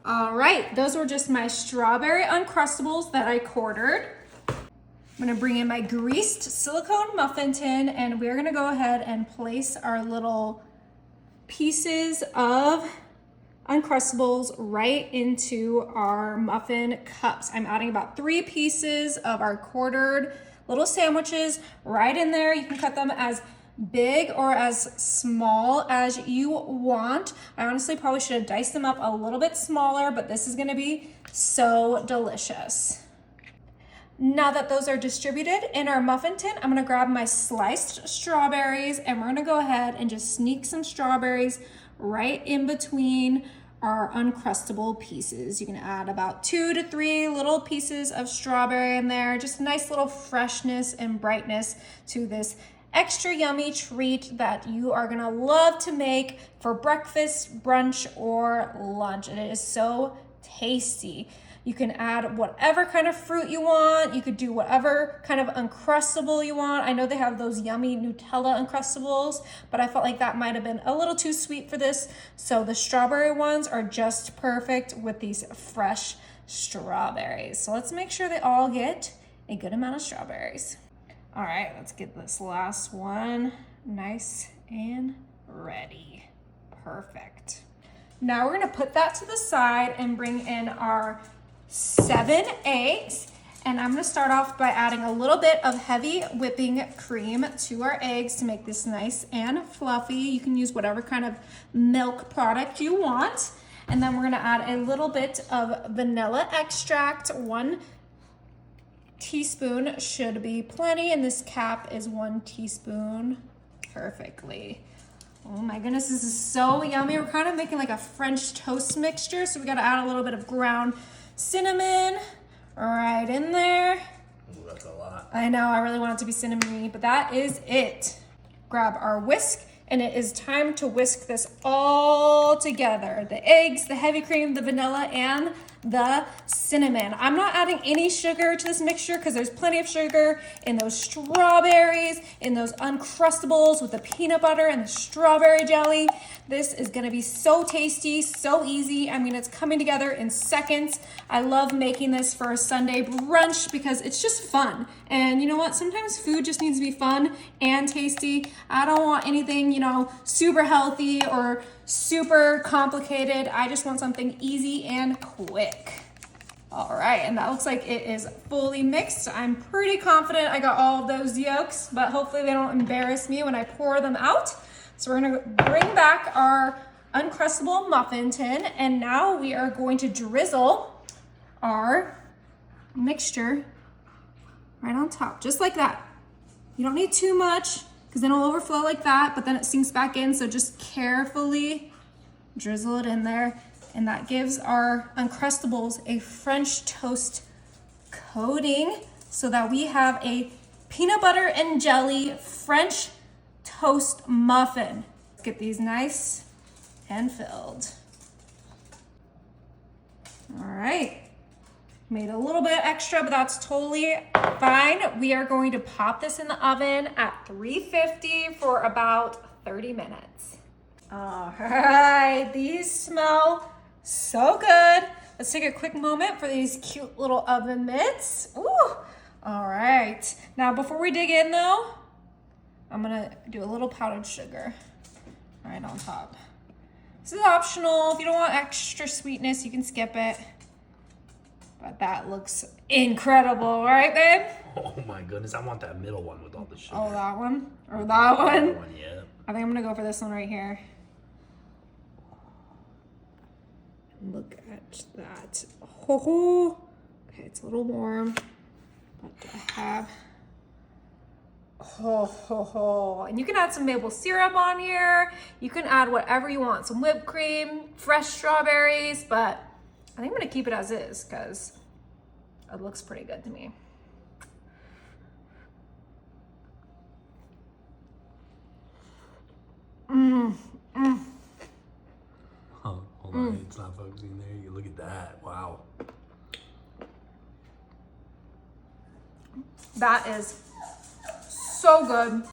All right, those were just my strawberry Uncrustables that I quartered. I'm gonna bring in my greased silicone muffin tin, and we're gonna go ahead and place our little pieces of Uncrustables right into our muffin cups. I'm adding about 3 pieces of our quartered little sandwiches right in there. You can cut them as big or as small as you want. I honestly probably should have diced them up a little bit smaller, but this is gonna be so delicious. Now that those are distributed in our muffin tin, I'm gonna grab my sliced strawberries and we're gonna go ahead and just sneak some strawberries right in between our Uncrustable pieces. You can add about 2 to 3 little pieces of strawberry in there. Just a nice little freshness and brightness to this extra yummy treat that you are gonna love to make for breakfast, brunch, or lunch. And it is so tasty. You can add whatever kind of fruit you want. You could do whatever kind of Uncrustable you want. I know they have those yummy Nutella Uncrustables, but I felt like that might have been a little too sweet for this. So the strawberry ones are just perfect with these fresh strawberries. So let's make sure they all get a good amount of strawberries. All right, let's get this last one nice and ready. Perfect. Now we're gonna put that to the side and bring in our 7 eggs, and I'm gonna start off by adding a little bit of heavy whipping cream to our eggs to make this nice and fluffy. You can use whatever kind of milk product you want. And then we're gonna add a little bit of vanilla extract. 1 teaspoon should be plenty, and this cap is 1 teaspoon perfectly. Oh my goodness, this is so yummy. We're kind of making like a French toast mixture, so we gotta add a little bit of ground cinnamon right in there. Ooh, that's a lot. I know, I really want it to be cinnamony, but that is it. Grab our whisk, and it is time to whisk this all together. The eggs, the heavy cream, the vanilla, and the cinnamon. I'm not adding any sugar to this mixture because there's plenty of sugar in those strawberries, in those Uncrustables with the peanut butter and the strawberry jelly. This is gonna be so tasty, so easy. I mean, it's coming together in seconds. I love making this for a Sunday brunch because it's just fun. And you know what? Sometimes food just needs to be fun and tasty. I don't want anything, you know, super healthy or super complicated. I just want something easy and quick. All right, and that looks like it is fully mixed. I'm pretty confident I got all of those yolks, but hopefully they don't embarrass me when I pour them out. So we're gonna bring back our Uncrustable muffin tin, and now we are going to drizzle our mixture right on top, just like that. You don't need too much because then it'll overflow like that, but then it sinks back in, so just carefully drizzle it in there, and that gives our Uncrustables a French toast coating so that we have a peanut butter and jelly French toast muffin. Let's get these nice and filled. All right. Made a little bit extra, but that's totally fine. We are going to pop this in the oven at 350 for about 30 minutes. All right, these smell so good. Let's take a quick moment for these cute little oven mitts. Ooh, all right. Now, before we dig in though, I'm gonna do a little powdered sugar right on top. This is optional. If you don't want extra sweetness, you can skip it. But that looks incredible, right, babe? Oh my goodness, I want that middle one with all the sugar. Oh, that one? Or that one? That one, yeah. I think I'm gonna go for this one right here. Look at that. Oh, okay, it's a little warm. But I have, and you can add some maple syrup on here. You can add whatever you want, some whipped cream, fresh strawberries, but I think I'm gonna keep it as is because it looks pretty good to me. Oh, hold on, it's not focusing there. You look at that, wow. That is so good.